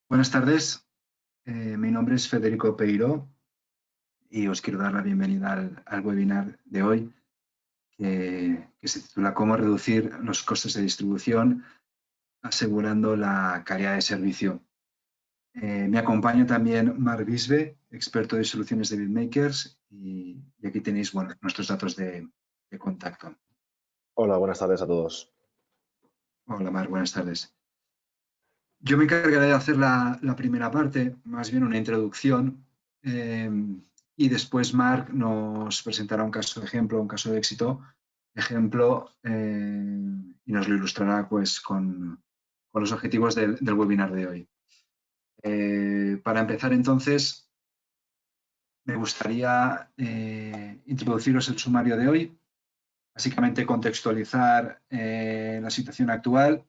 Buenas tardes, mi nombre es Federico Peiró y os quiero dar la bienvenida al webinar de hoy que se titula Cómo reducir los costes de distribución asegurando la calidad de servicio. Me acompaña también Marc Bisbe, experto de soluciones de BitMakers y aquí tenéis nuestros datos de contacto. Hola, buenas tardes a todos. Hola Marc, buenas tardes. Yo me encargaré de hacer la primera parte, más bien una introducción, y después Marc nos presentará un caso de ejemplo, un caso de éxito, y nos lo ilustrará pues, con los objetivos del webinar de hoy. Para empezar entonces, me gustaría introduciros el sumario de hoy, básicamente contextualizar la situación actual.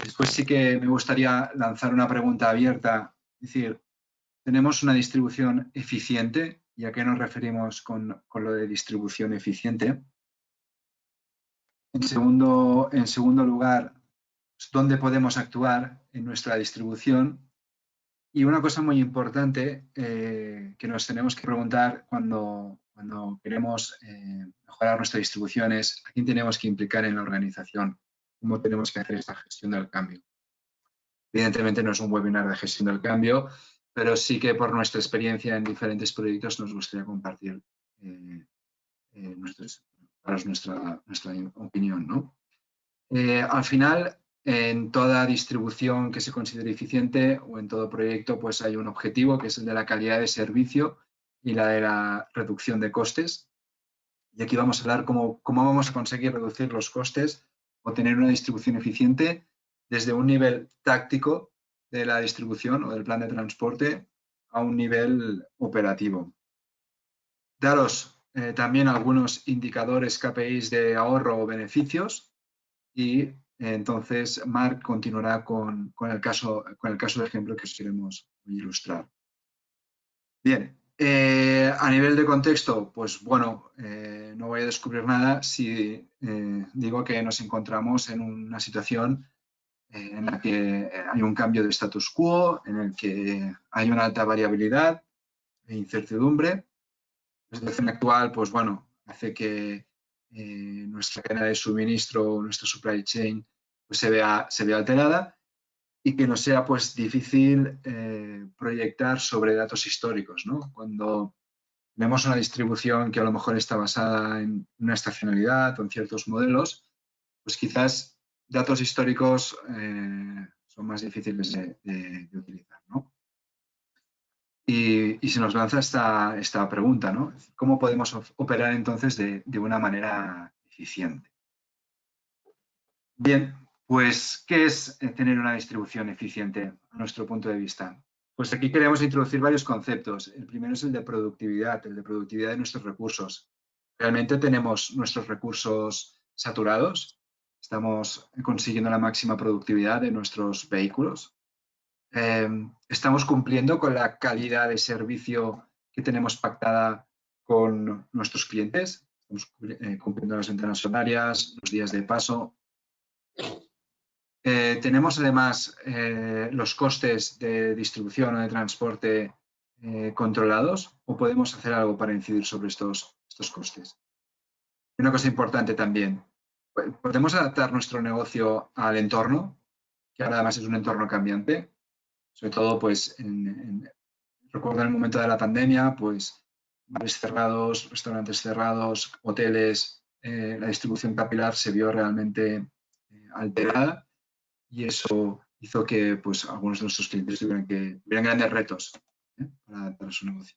Después sí que me gustaría lanzar una pregunta abierta, es decir, ¿tenemos una distribución eficiente? ¿Y a qué nos referimos con lo de distribución eficiente? En segundo lugar, ¿dónde podemos actuar en nuestra distribución? Y una cosa muy importante que nos tenemos que preguntar cuando queremos mejorar nuestra distribución es ¿a quién tenemos que implicar en la organización? ¿Cómo tenemos que hacer esta gestión del cambio? Evidentemente no es un webinar de gestión del cambio, pero sí que por nuestra experiencia en diferentes proyectos nos gustaría compartir nuestra opinión, ¿no? Al final, en toda distribución que se considere eficiente o en todo proyecto, pues hay un objetivo que es el de la calidad de servicio y la de la reducción de costes. Y aquí vamos a hablar cómo vamos a conseguir reducir los costes o tener una distribución eficiente desde un nivel táctico de la distribución o del plan de transporte a un nivel operativo. Daros también algunos indicadores KPIs de ahorro o beneficios y entonces Marc continuará con el caso de ejemplo que os queremos ilustrar. Bien, a nivel de contexto, pues bueno, no voy a descubrir nada si digo que nos encontramos en una situación en la que hay un cambio de status quo, en el que hay una alta variabilidad e incertidumbre. La situación actual, pues bueno, hace que nuestra cadena de suministro, nuestra supply chain, pues se vea alterada y que nos sea pues difícil proyectar sobre datos históricos, ¿no? Cuando vemos una distribución que a lo mejor está basada en una estacionalidad o en ciertos modelos, pues quizás datos históricos son más difíciles de utilizar, ¿no? Y se nos lanza esta pregunta, ¿no? ¿Cómo podemos operar entonces de una manera eficiente? Bien, pues, ¿qué es tener una distribución eficiente a nuestro punto de vista? Pues aquí queremos introducir varios conceptos. El primero es el de productividad de nuestros recursos. ¿Realmente tenemos nuestros recursos saturados? ¿Estamos consiguiendo la máxima productividad de nuestros vehículos? ¿Estamos cumpliendo con la calidad de servicio que tenemos pactada con nuestros clientes? ¿Estamos cumpliendo las ventanas horarias, los días de paso? Tenemos además los costes de distribución o de transporte controlados o podemos hacer algo para incidir sobre estos costes. Una cosa importante también, ¿podemos adaptar nuestro negocio al entorno, que ahora además es un entorno cambiante? Sobre todo, pues, recuerdo en el momento de la pandemia, pues, bares cerrados, restaurantes cerrados, hoteles, la distribución capilar se vio realmente alterada y eso hizo que pues, algunos de nuestros clientes tuvieran grandes retos para su negocio.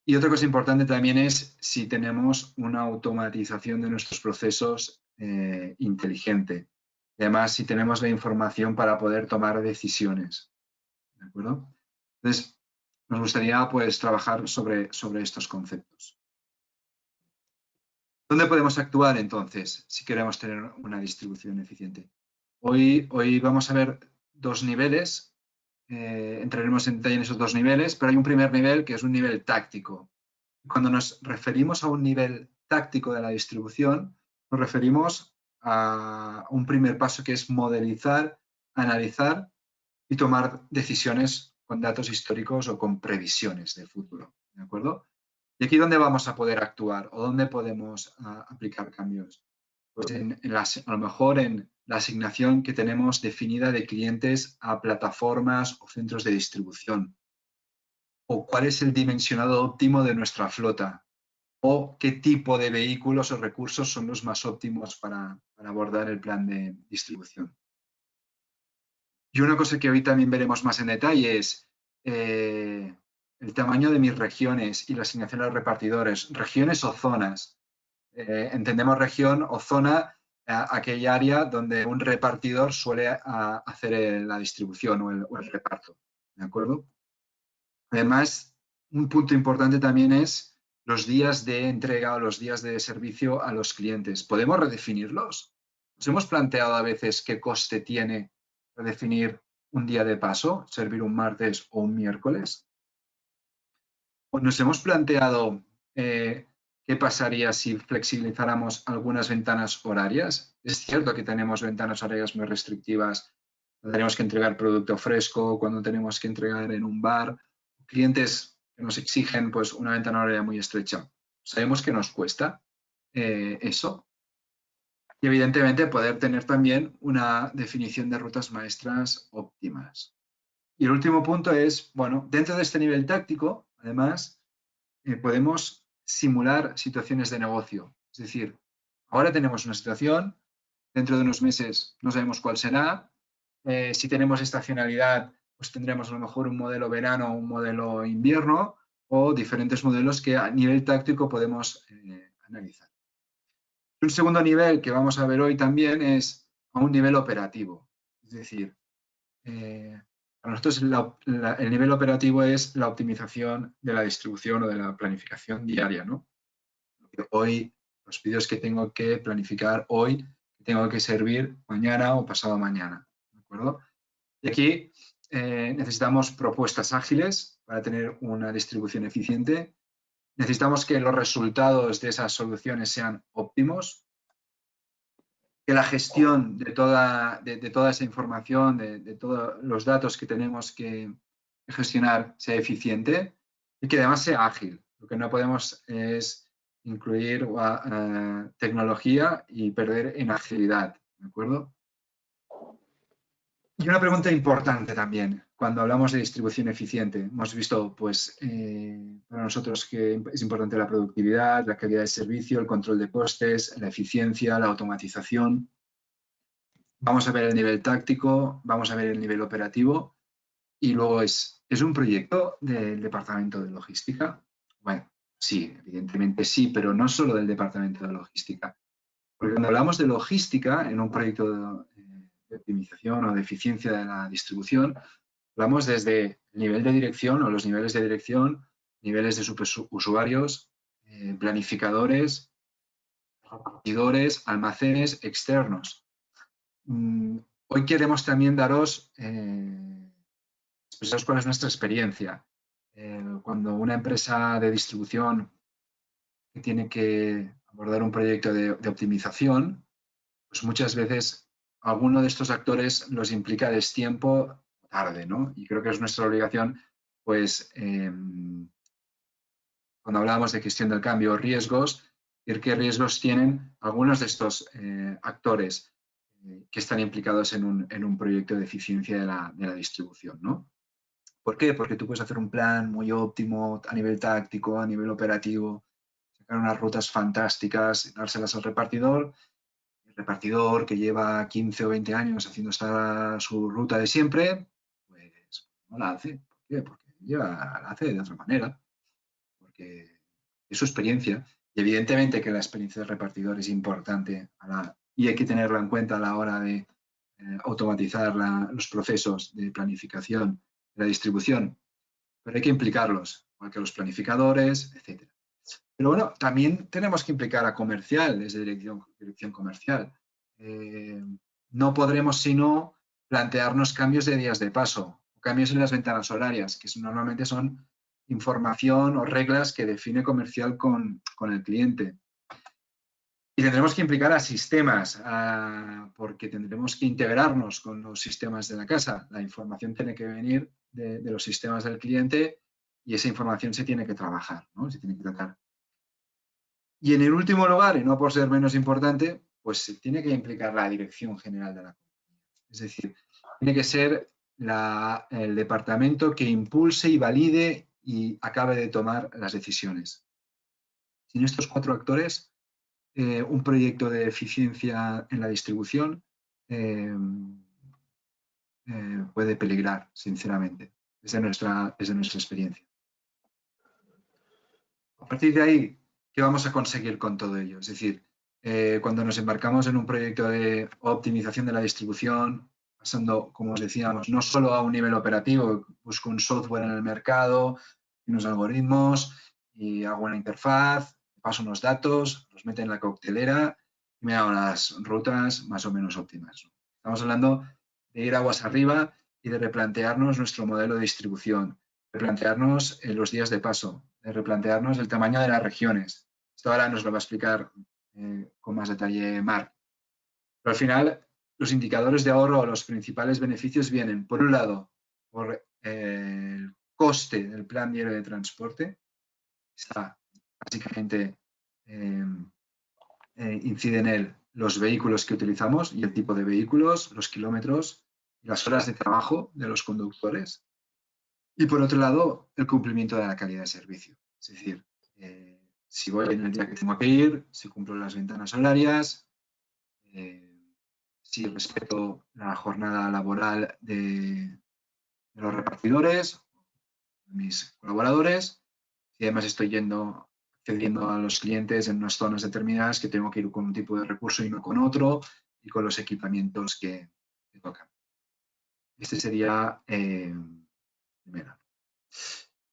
Y otra cosa importante también es si tenemos una automatización de nuestros procesos inteligente. Y además, si tenemos la información para poder tomar decisiones. ¿De acuerdo? Entonces, nos gustaría pues, trabajar sobre estos conceptos. ¿Dónde podemos actuar entonces si queremos tener una distribución eficiente? Hoy vamos a ver dos niveles, entraremos en detalle en esos dos niveles, pero hay un primer nivel que es un nivel táctico. Cuando nos referimos a un nivel táctico de la distribución, nos referimos a un primer paso que es modelizar, analizar y tomar decisiones con datos históricos o con previsiones de futuro, ¿de acuerdo? ¿Y aquí dónde vamos a poder actuar o dónde podemos aplicar cambios? Pues a lo mejor en la asignación que tenemos definida de clientes a plataformas o centros de distribución, o cuál es el dimensionado óptimo de nuestra flota, o qué tipo de vehículos o recursos son los más óptimos para abordar el plan de distribución. Y una cosa que hoy también veremos más en detalle es el tamaño de mis regiones y la asignación a los repartidores, regiones o zonas. Entendemos región o zona aquella área donde un repartidor suele hacer la distribución o el reparto, ¿de acuerdo? Además, un punto importante también es los días de entrega o los días de servicio a los clientes. ¿Podemos redefinirlos? ¿Nos hemos planteado a veces qué coste tiene redefinir un día de paso, servir un martes o un miércoles? ¿O nos hemos planteado qué pasaría si flexibilizáramos algunas ventanas horarias? Es cierto que tenemos ventanas horarias muy restrictivas, cuando tenemos que entregar producto fresco, cuando tenemos que entregar en un bar, clientes que nos exigen pues, una ventana horaria muy estrecha. Sabemos que nos cuesta eso. Y evidentemente poder tener también una definición de rutas maestras óptimas. Y el último punto es, bueno, dentro de este nivel táctico, además, podemos simular situaciones de negocio. Es decir, ahora tenemos una situación, dentro de unos meses no sabemos cuál será. Si tenemos estacionalidad, pues tendremos a lo mejor un modelo verano, un modelo invierno o diferentes modelos que a nivel táctico podemos analizar. Un segundo nivel que vamos a ver hoy también es a un nivel operativo. Es decir, para nosotros el nivel operativo es la optimización de la distribución o de la planificación diaria, ¿no? Hoy, los vídeos que tengo que planificar hoy, tengo que servir mañana o pasado mañana, ¿de acuerdo? Y aquí necesitamos propuestas ágiles para tener una distribución eficiente. Necesitamos que los resultados de esas soluciones sean óptimos, que la gestión de toda esa información, de todos los datos que tenemos que gestionar sea eficiente y que además sea ágil. Lo que no podemos es incluir tecnología y perder en agilidad, ¿de acuerdo? Y una pregunta importante también, cuando hablamos de distribución eficiente, hemos visto pues, para nosotros que es importante la productividad, la calidad de servicio, el control de costes, la eficiencia, la automatización. Vamos a ver el nivel táctico, vamos a ver el nivel operativo y luego ¿es un proyecto del departamento de logística? Bueno, sí, evidentemente sí, pero no solo del departamento de logística. Porque cuando hablamos de logística en un proyecto de optimización o de eficiencia de la distribución, hablamos desde el nivel de dirección o los niveles de dirección, niveles de usuarios, planificadores, repartidores, almacenes externos. Hoy queremos también daros, expresaros cuál es nuestra experiencia. Cuando una empresa de distribución que tiene que abordar un proyecto de optimización, pues muchas veces alguno de estos actores los implica destiempo tarde, ¿no? Y creo que es nuestra obligación, pues, cuando hablamos de gestión del cambio, riesgos, ver qué riesgos tienen algunos de estos actores que están implicados en un proyecto de eficiencia de la distribución, ¿no? ¿Por qué? Porque tú puedes hacer un plan muy óptimo a nivel táctico, a nivel operativo, sacar unas rutas fantásticas, dárselas al repartidor. El repartidor que lleva 15 o 20 años haciendo su ruta de siempre, pues no la hace. ¿Por qué? Porque la hace de otra manera, porque es su experiencia. Y evidentemente que la experiencia del repartidor es importante y hay que tenerla en cuenta a la hora de automatizar los procesos de planificación de la distribución, pero hay que implicarlos, igual que los planificadores, etc. Pero bueno, también tenemos que implicar a comercial, desde dirección comercial. No podremos sino plantearnos cambios de días de paso, cambios en las ventanas horarias, que normalmente son información o reglas que define comercial con el cliente. Y tendremos que implicar a sistemas, porque tendremos que integrarnos con los sistemas de la casa. La información tiene que venir de los sistemas del cliente y esa información se tiene que trabajar, ¿no? Se tiene que tratar. Y en el último lugar, y no por ser menos importante, pues se tiene que implicar la dirección general de la compañía. Es decir, tiene que ser el departamento que impulse y valide y acabe de tomar las decisiones. Sin estos 4 actores, un proyecto de eficiencia en la distribución puede peligrar, sinceramente, desde nuestra experiencia. A partir de ahí, ¿qué vamos a conseguir con todo ello? Es decir, cuando nos embarcamos en un proyecto de optimización de la distribución, pasando, como os decíamos, no solo a un nivel operativo, busco un software en el mercado, unos algoritmos y hago una interfaz, paso unos datos, los meto en la coctelera y me hago las rutas más o menos óptimas. Estamos hablando de ir aguas arriba y de replantearnos nuestro modelo de distribución, replantearnos los días de paso, de replantearnos el tamaño de las regiones. Esto ahora nos lo va a explicar con más detalle Marc. Pero al final, los indicadores de ahorro o los principales beneficios vienen, por un lado, por el coste del plan diario de transporte. Está básicamente incide en él los vehículos que utilizamos y el tipo de vehículos, los kilómetros y las horas de trabajo de los conductores. Y por otro lado, el cumplimiento de la calidad de servicio. Es decir, si voy en el día que tengo que ir, si cumplo las ventanas horarias, si respeto la jornada laboral de los repartidores, mis colaboradores, y además estoy accediendo a los clientes en unas zonas determinadas que tengo que ir con un tipo de recurso y no con otro, y con los equipamientos que tocan. Este sería primero.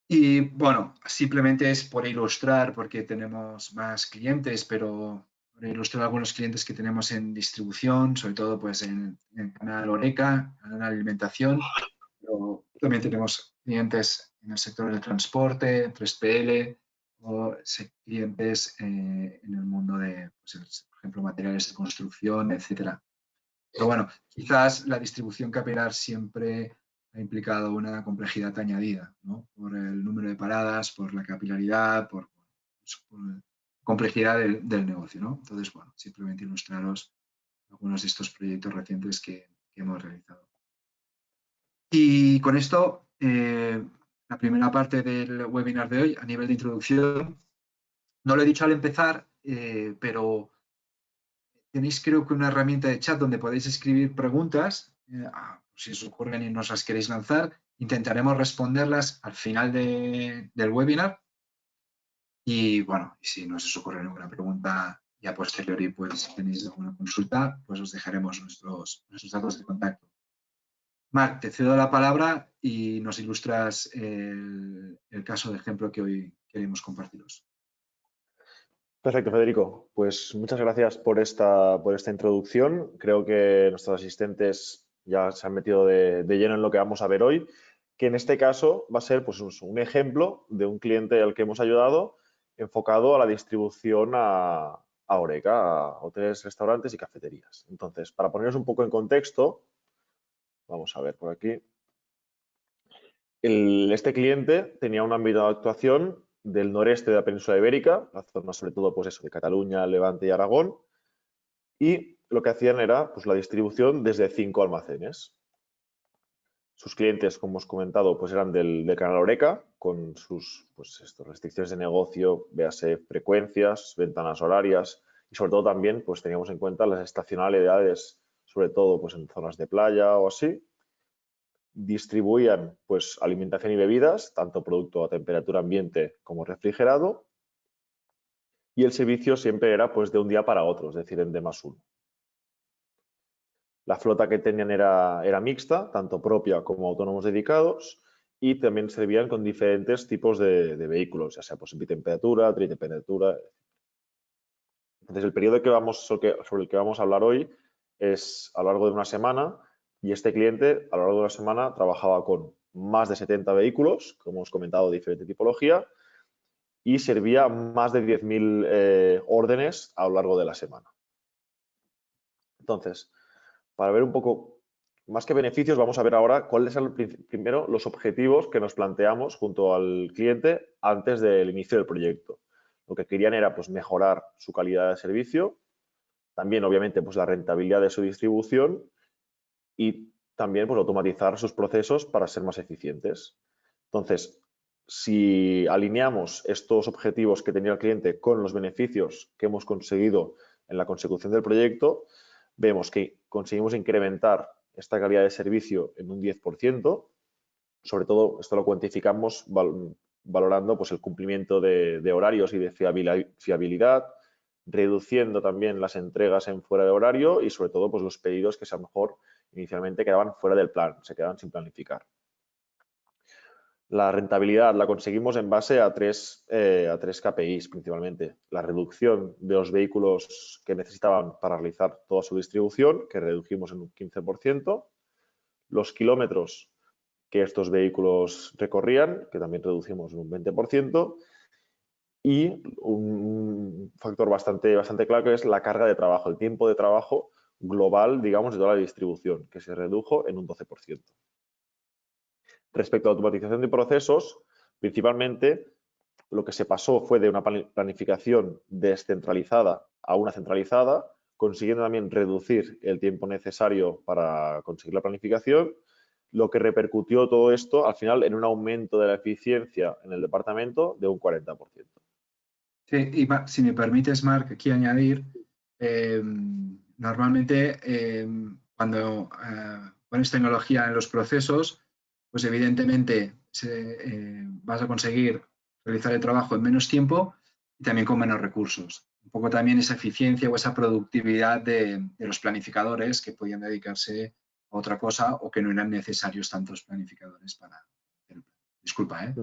Y bueno, simplemente es por ilustrar, porque tenemos más clientes, pero por ilustrar algunos clientes que tenemos en distribución, sobre todo pues en el canal Horeca, en la alimentación, pero también tenemos clientes en el sector del transporte, 3PL, o clientes en el mundo de, pues, por ejemplo, materiales de construcción, etcétera. Pero bueno, quizás la distribución capilar siempre ha implicado una complejidad añadida, ¿no? Por el número de paradas, por la capilaridad, por la complejidad del negocio, ¿no? Entonces, bueno, simplemente ilustraros algunos de estos proyectos recientes que hemos realizado. Y con esto, la primera parte del webinar de hoy, a nivel de introducción, no lo he dicho al empezar, pero tenéis creo que una herramienta de chat donde podéis escribir preguntas, si os ocurren y nos las queréis lanzar, intentaremos responderlas al final del webinar. Y bueno, si no os ocurre ninguna pregunta y a posteriori pues tenéis alguna consulta, pues os dejaremos nuestros datos de contacto. Marc, te cedo la palabra y nos ilustras el caso de ejemplo que hoy queremos compartiros. Perfecto, Federico. Pues muchas gracias por esta introducción. Creo que nuestros asistentes ya se han metido de lleno en lo que vamos a ver hoy, que en este caso va a ser pues, un ejemplo de un cliente al que hemos ayudado enfocado a la distribución a Horeca, a hoteles, restaurantes y cafeterías. Entonces, para poneros un poco en contexto, vamos a ver por aquí. Este cliente tenía un ámbito de actuación del noreste de la península ibérica, la zona sobre todo pues eso, de Cataluña, Levante y Aragón, y lo que hacían era pues, la distribución desde 5 almacenes. Sus clientes, como os he comentado, pues eran del canal Horeca, con sus pues, restricciones de negocio, véase frecuencias, ventanas horarias y sobre todo también pues, teníamos en cuenta las estacionalidades, sobre todo pues, en zonas de playa o así. Distribuían pues, alimentación y bebidas, tanto producto a temperatura ambiente como refrigerado, y el servicio siempre era pues, de un día para otro, es decir, en D+1. La flota que tenían era mixta, tanto propia como autónomos dedicados, y también servían con diferentes tipos de vehículos, ya sea pues, bitemperatura, tritemperatura. Entonces, el periodo sobre el que vamos a hablar hoy es a lo largo de una semana, y este cliente a lo largo de una semana trabajaba con más de 70 vehículos, como os he comentado, de diferente tipología, y servía más de 10.000 órdenes a lo largo de la semana. Entonces, para ver un poco más que beneficios, vamos a ver ahora cuáles son primero los objetivos que nos planteamos junto al cliente antes del inicio del proyecto. Lo que querían era pues, mejorar su calidad de servicio, también obviamente pues, la rentabilidad de su distribución y también pues, automatizar sus procesos para ser más eficientes. Entonces, si alineamos estos objetivos que tenía el cliente con los beneficios que hemos conseguido en la consecución del proyecto, vemos que conseguimos incrementar esta calidad de servicio en un 10%. Sobre todo, esto lo cuantificamos valorando pues, el cumplimiento de horarios y de fiabilidad, reduciendo también las entregas en fuera de horario y, sobre todo, pues, los pedidos que a lo mejor inicialmente quedaban fuera del plan, se quedaban sin planificar. La rentabilidad la conseguimos en base a tres KPIs principalmente. La reducción de los vehículos que necesitaban para realizar toda su distribución, que redujimos en un 15%. Los kilómetros que estos vehículos recorrían, que también reducimos en un 20%. Y un factor bastante claro que es la carga de trabajo, el tiempo de trabajo global, digamos, de toda la distribución, que se redujo en un 12%. Respecto a la automatización de procesos, principalmente lo que se pasó fue de una planificación descentralizada a una centralizada, consiguiendo también reducir el tiempo necesario para conseguir la planificación, lo que repercutió todo esto al final en un aumento de la eficiencia en el departamento de un 40%. Sí, y si me permites, Marc, aquí añadir, normalmente cuando pones tecnología en los procesos, pues evidentemente vas a conseguir realizar el trabajo en menos tiempo y también con menos recursos. Un poco también esa eficiencia o esa productividad de los planificadores que podían dedicarse a otra cosa o que no eran necesarios tantos planificadores para hacer el plan. Disculpa, ¿eh?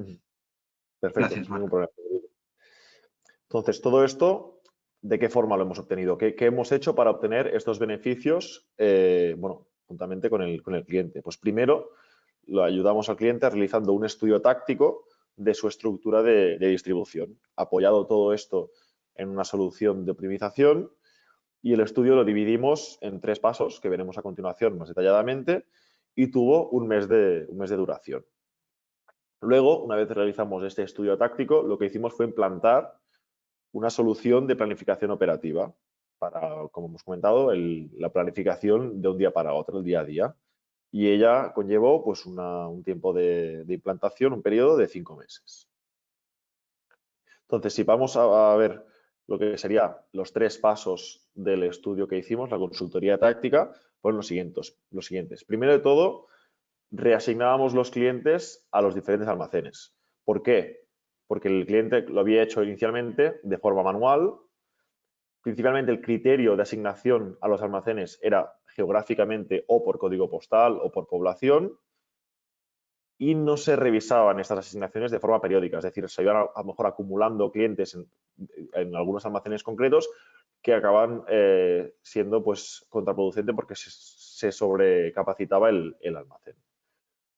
Perfecto, Gracias, ningún Marc. problema. Entonces, todo esto, ¿de qué forma lo hemos obtenido? ¿Qué hemos hecho para obtener estos beneficios, bueno, juntamente con el cliente? Pues primero, lo ayudamos al cliente realizando un estudio táctico de su estructura de distribución. Apoyado todo esto en una solución de optimización y el estudio lo dividimos en 3 pasos que veremos a continuación más detalladamente y tuvo un mes de duración. Luego, una vez realizamos este estudio táctico, lo que hicimos fue implantar una solución de planificación operativa para, como hemos comentado, la planificación de un día para otro, el día a día. Y ella conllevó pues, un tiempo de implantación, un periodo de 5 meses. Entonces, si vamos a ver lo que serían los 3 pasos del estudio que hicimos, la consultoría táctica, fueron los siguientes. Primero de todo, reasignábamos los clientes a los diferentes almacenes. ¿Por qué? Porque el cliente lo había hecho inicialmente de forma manual. Principalmente el criterio de asignación a los almacenes era geográficamente o por código postal o por población y no se revisaban estas asignaciones de forma periódica, es decir, se iban a lo mejor acumulando clientes en algunos almacenes concretos que acaban siendo pues contraproducente porque se sobrecapacitaba el almacén.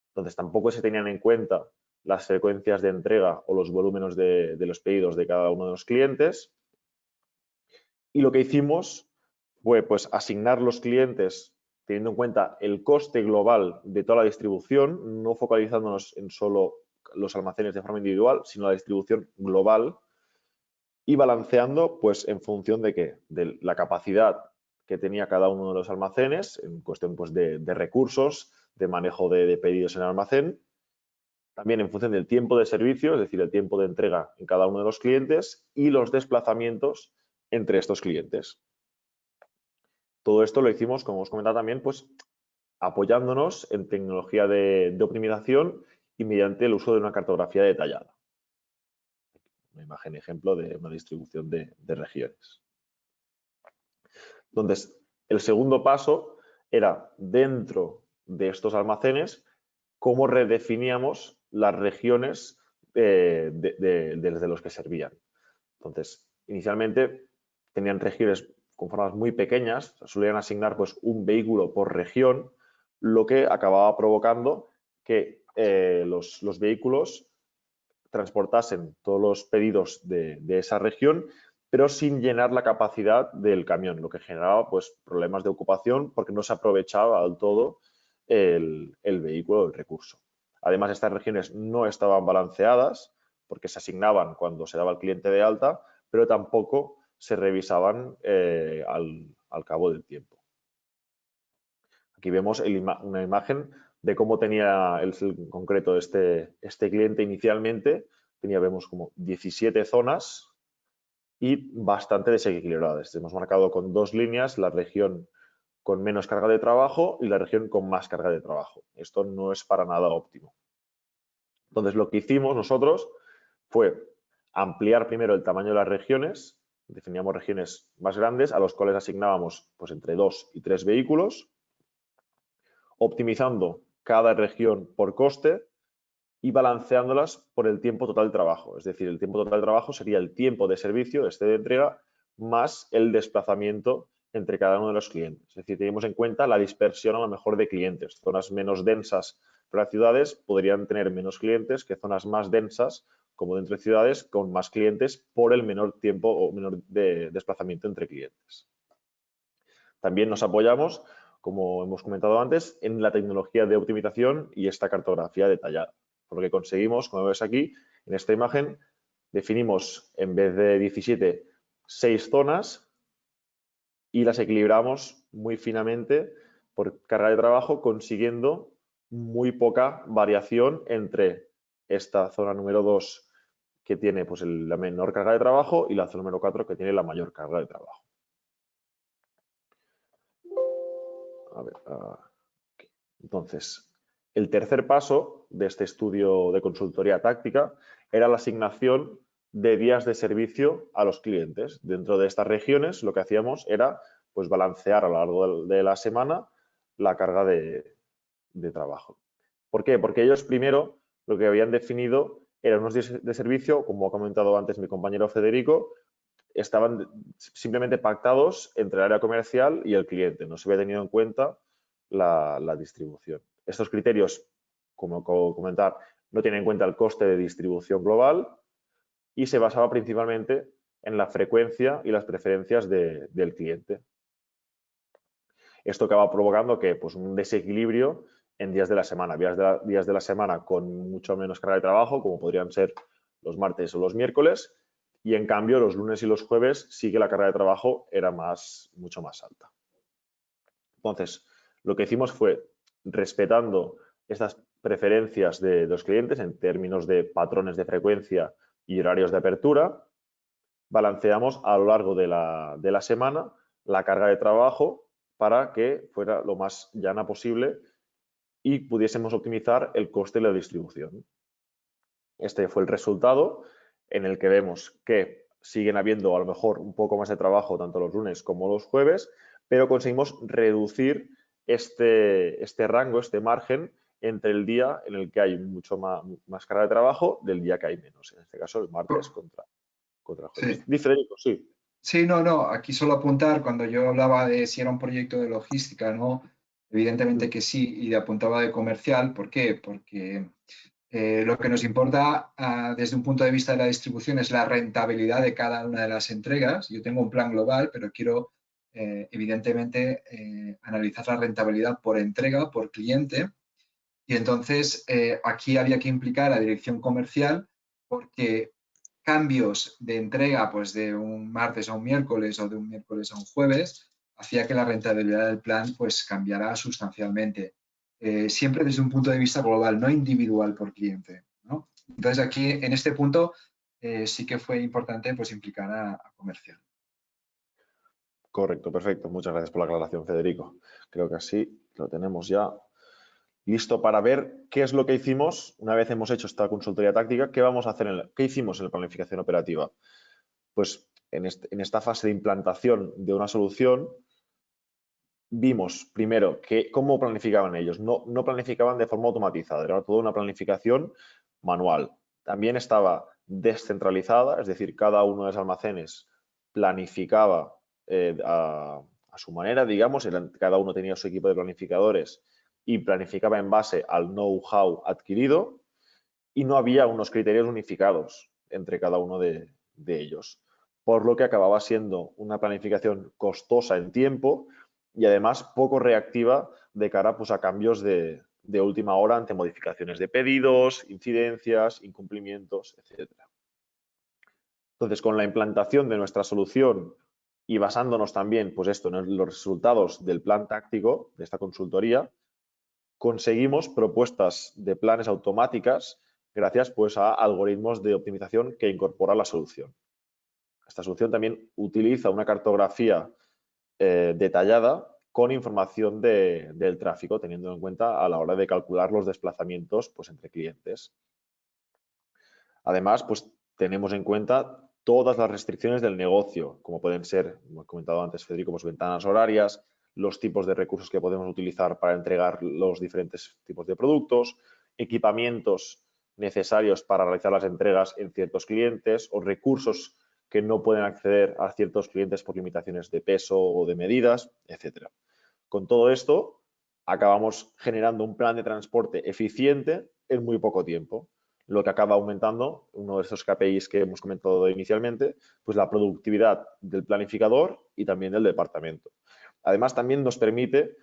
Entonces tampoco se tenían en cuenta las frecuencias de entrega o los volúmenes de los pedidos de cada uno de los clientes. Y lo que hicimos fue pues, asignar los clientes teniendo en cuenta el coste global de toda la distribución, no focalizándonos en solo los almacenes de forma individual, sino la distribución global y balanceando pues, en función de qué, de la capacidad que tenía cada uno de los almacenes, en cuestión pues, de recursos, de manejo de pedidos en el almacén, también en función del tiempo de servicio, es decir, el tiempo de entrega en cada uno de los clientes y los desplazamientos entre estos clientes. Todo esto lo hicimos, como os comentaba también, pues apoyándonos en tecnología de optimización y mediante el uso de una cartografía detallada. Una imagen ejemplo de una distribución de regiones. Entonces, el segundo paso era, dentro de estos almacenes, cómo redefiníamos las regiones desde los que servían. Entonces, inicialmente tenían regiones con formas muy pequeñas, solían asignar pues, un vehículo por región, lo que acababa provocando que los vehículos transportasen todos los pedidos de esa región, pero sin llenar la capacidad del camión, lo que generaba pues, problemas de ocupación porque no se aprovechaba del todo el vehículo, el recurso. Además, estas regiones no estaban balanceadas porque se asignaban cuando se daba el cliente de alta, pero tampoco se revisaban al cabo del tiempo. Aquí vemos una imagen de cómo tenía en concreto este cliente inicialmente. Vemos como 17 zonas y bastante desequilibradas. Hemos marcado con 2 líneas la región con menos carga de trabajo y la región con más carga de trabajo. Esto no es para nada óptimo. Entonces, lo que hicimos nosotros fue ampliar primero el tamaño de las regiones. Definíamos regiones más grandes a los cuales asignábamos pues, entre 2 y 3 vehículos, optimizando cada región por coste y balanceándolas por el tiempo total de trabajo. Es decir, el tiempo total de trabajo sería el tiempo de servicio, de entrega, más el desplazamiento entre cada uno de los clientes. Es decir, tenemos en cuenta la dispersión a lo mejor de clientes. Zonas menos densas para ciudades podrían tener menos clientes que zonas más densas, como dentro de ciudades, con más clientes por el menor tiempo o menor de desplazamiento entre clientes. También nos apoyamos, como hemos comentado antes, en la tecnología de optimización y esta cartografía detallada. Por lo que conseguimos, como ves aquí, en esta imagen, definimos en vez de 17, 6 zonas y las equilibramos muy finamente por carga de trabajo, consiguiendo muy poca variación entre esta zona número 2 que tiene pues, la menor carga de trabajo y la zona número 4 que tiene la mayor carga de trabajo. A ver, aquí. Entonces, el tercer paso de este estudio de consultoría táctica era la asignación de días de servicio a los clientes. Dentro de estas regiones lo que hacíamos era pues, balancear a lo largo de la semana la carga de trabajo. ¿Por qué? Porque ellos primero lo que habían definido eran unos días de servicio, como ha comentado antes mi compañero Federico, estaban simplemente pactados entre el área comercial y el cliente. No se había tenido en cuenta la distribución. Estos criterios, como comentar, no tienen en cuenta el coste de distribución global y se basaba principalmente en la frecuencia y las preferencias del cliente. Esto acaba provocando que pues, un desequilibrio en días de la semana. Días de la semana con mucho menos carga de trabajo, como podrían ser los martes o los miércoles, y en cambio los lunes y los jueves sí que la carga de trabajo era mucho más alta. Entonces, lo que hicimos fue, respetando estas preferencias de los clientes en términos de patrones de frecuencia y horarios de apertura, balanceamos a lo largo de la semana la carga de trabajo para que fuera lo más llana posible y pudiésemos optimizar el coste de la distribución. Este fue el resultado en el que vemos que siguen habiendo a lo mejor un poco más de trabajo tanto los lunes como los jueves, pero conseguimos reducir este rango, este margen entre el día en el que hay mucho más carga de trabajo del día que hay menos. En este caso, el martes contra jueves. Sí. Di, Federico, sí. Sí, no, aquí solo apuntar, cuando yo hablaba de si era un proyecto de logística, ¿no? Evidentemente que sí, y apuntaba de comercial. ¿Por qué? Porque lo que nos importa desde un punto de vista de la distribución es la rentabilidad de cada una de las entregas. Yo tengo un plan global, pero quiero evidentemente analizar la rentabilidad por entrega, por cliente. Y entonces aquí había que implicar a dirección comercial porque cambios de entrega pues de un martes a un miércoles o de un miércoles a un jueves hacía que la rentabilidad del plan pues cambiara sustancialmente. Siempre desde un punto de vista global, no individual por cliente, ¿no? Entonces aquí en este punto sí que fue importante pues implicar a comercial. Correcto, perfecto. Muchas gracias por la aclaración, Federico. Creo que así lo tenemos ya listo para ver qué es lo que hicimos una vez hemos hecho esta consultoría táctica, qué vamos a hacer, qué hicimos en la planificación operativa. Pues en esta fase de implantación de una solución vimos primero cómo planificaban ellos. No planificaban de forma automatizada, era toda una planificación manual. También estaba descentralizada, es decir, cada uno de los almacenes planificaba a su manera, digamos, cada uno tenía su equipo de planificadores y planificaba en base al know-how adquirido. y no había unos criterios unificados entre cada uno de ellos, por lo que acababa siendo una planificación costosa en tiempo y además poco reactiva de cara pues, a cambios de última hora ante modificaciones de pedidos, incidencias, incumplimientos, etc. Entonces, con la implantación de nuestra solución y basándonos también pues esto, en los resultados del plan táctico de esta consultoría, conseguimos propuestas de planes automáticas gracias pues, a algoritmos de optimización que incorpora la solución. Esta solución también utiliza una cartografía detallada con información del tráfico, teniendo en cuenta a la hora de calcular los desplazamientos pues, entre clientes. Además, pues, tenemos en cuenta todas las restricciones del negocio, como pueden ser, como he comentado antes, Federico, pues, ventanas horarias, los tipos de recursos que podemos utilizar para entregar los diferentes tipos de productos, equipamientos necesarios para realizar las entregas en ciertos clientes o recursos que no pueden acceder a ciertos clientes por limitaciones de peso o de medidas, etc. Con todo esto, acabamos generando un plan de transporte eficiente en muy poco tiempo, lo que acaba aumentando, uno de esos KPIs que hemos comentado inicialmente, pues la productividad del planificador y también del departamento. Además, también nos permite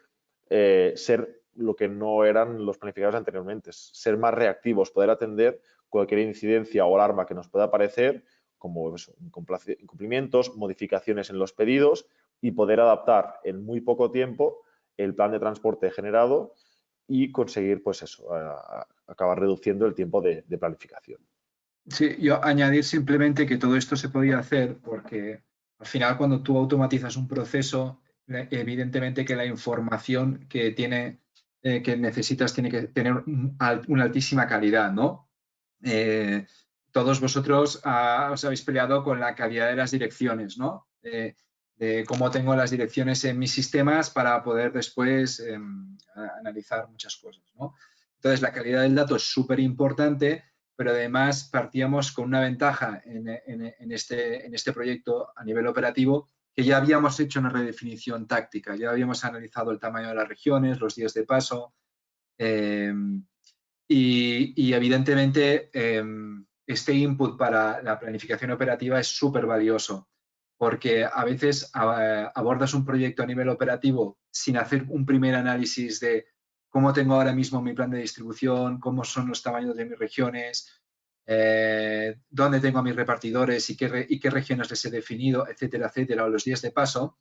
ser lo que no eran los planificadores anteriormente, ser más reactivos, poder atender cualquier incidencia o alarma que nos pueda aparecer, como eso, incumplimientos, modificaciones en los pedidos y poder adaptar en muy poco tiempo el plan de transporte generado y conseguir, pues eso, acabar reduciendo el tiempo de planificación. Sí, yo añadir simplemente que todo esto se podía hacer porque al final cuando tú automatizas un proceso, evidentemente que la información que necesitas tiene que tener una altísima calidad, ¿no? Todos vosotros os habéis peleado con la calidad de las direcciones, ¿no? De cómo tengo las direcciones en mis sistemas para poder después analizar muchas cosas, ¿no? Entonces, la calidad del dato es súper importante, pero además partíamos con una ventaja en este proyecto a nivel operativo, que ya habíamos hecho una redefinición táctica, ya habíamos analizado el tamaño de las regiones, los días de paso, y evidentemente este input para la planificación operativa es súper valioso, porque a veces abordas un proyecto a nivel operativo sin hacer un primer análisis de cómo tengo ahora mismo mi plan de distribución, cómo son los tamaños de mis regiones, dónde tengo a mis repartidores y qué regiones les he definido, etcétera, etcétera, o los días de paso.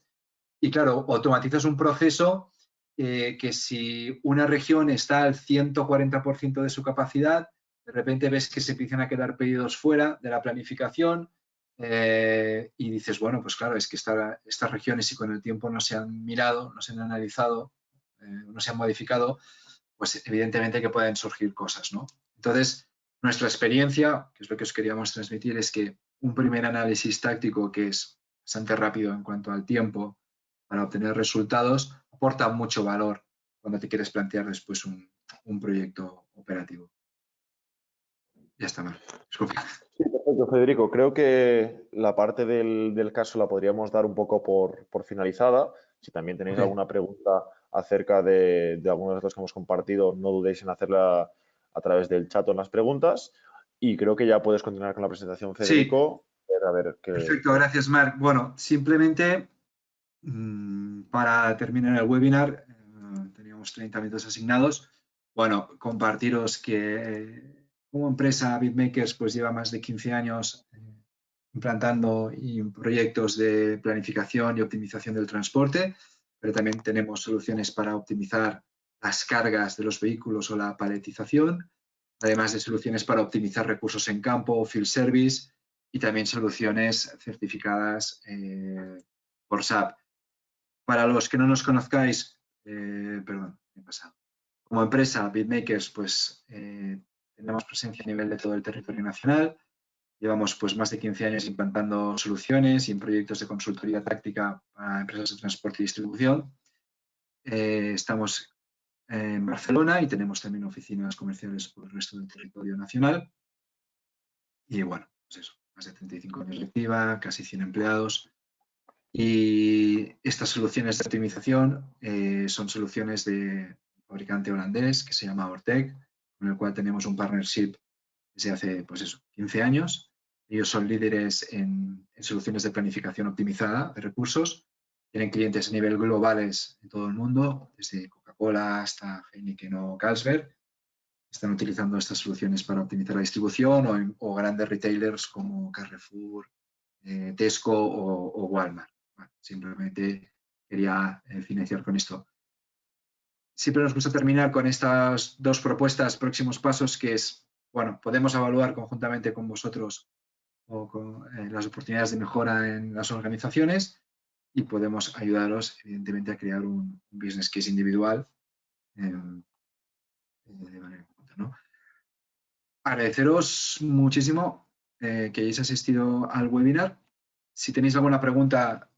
Y claro, automatizas un proceso que si una región está al 140% de su capacidad, de repente ves que se empiezan a quedar pedidos fuera de la planificación y dices, bueno, pues claro, es que estas regiones si con el tiempo no se han mirado, no se han analizado, no se han modificado, pues evidentemente que pueden surgir cosas, ¿no? Entonces, nuestra experiencia, que es lo que os queríamos transmitir, es que un primer análisis táctico que es bastante rápido en cuanto al tiempo para obtener resultados, aporta mucho valor cuando te quieres plantear después un proyecto operativo. Ya está, Mar. Disculpa. Sí, perfecto, Federico. Creo que la parte del caso la podríamos dar un poco por finalizada. Si también tenéis alguna pregunta acerca de algunos de los que hemos compartido, no dudéis en hacerla a través del chat o en las preguntas. Y creo que ya puedes continuar con la presentación, Federico. Sí. A ver Perfecto, gracias, Marc. Bueno, simplemente para terminar el webinar, teníamos 30 minutos asignados. Bueno, compartiros que como empresa BitMakers pues lleva más de 15 años implantando proyectos de planificación y optimización del transporte, pero también tenemos soluciones para optimizar las cargas de los vehículos o la paletización, además de soluciones para optimizar recursos en campo, field service y también soluciones certificadas por SAP. Para los que no nos conozcáis, perdón, me he pasado. Como empresa, BitMakers, pues tenemos presencia a nivel de todo el territorio nacional. Llevamos pues más de 15 años implantando soluciones y en proyectos de consultoría táctica para empresas de transporte y distribución. Estamos en Barcelona y tenemos también oficinas comerciales por el resto del territorio nacional. Y bueno, pues eso, más de 35 años de activa, casi 100 empleados. Y estas soluciones de optimización son soluciones de fabricante holandés que se llama Ortec, con el cual tenemos un partnership desde hace, pues eso, 15 años. Ellos son líderes en soluciones de planificación optimizada de recursos. Tienen clientes a nivel globales en todo el mundo, desde Coca-Cola hasta Heineken o Carlsberg. Están utilizando estas soluciones para optimizar la distribución o grandes retailers como Carrefour, Tesco o Walmart. Bueno, simplemente quería financiar con esto. Siempre nos gusta terminar con estas dos propuestas, próximos pasos, que es, bueno, podemos evaluar conjuntamente con vosotros o con las oportunidades de mejora en las organizaciones y podemos ayudaros, evidentemente, a crear un business case individual de manera conjunta, ¿no? Agradeceros muchísimo que hayáis asistido al webinar. Si tenéis alguna pregunta,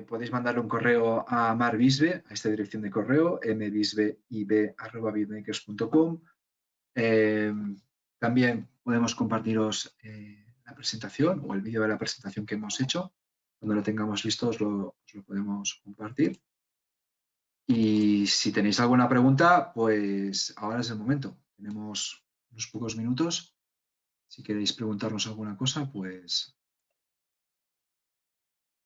podéis mandarle un correo a Marc Bisbe, a esta dirección de correo, mbisbeib@bitmakers.com. También podemos compartiros la presentación o el vídeo de la presentación que hemos hecho. Cuando lo tengamos listo os lo podemos compartir. Y si tenéis alguna pregunta, pues ahora es el momento. Tenemos unos pocos minutos. Si queréis preguntarnos alguna cosa, pues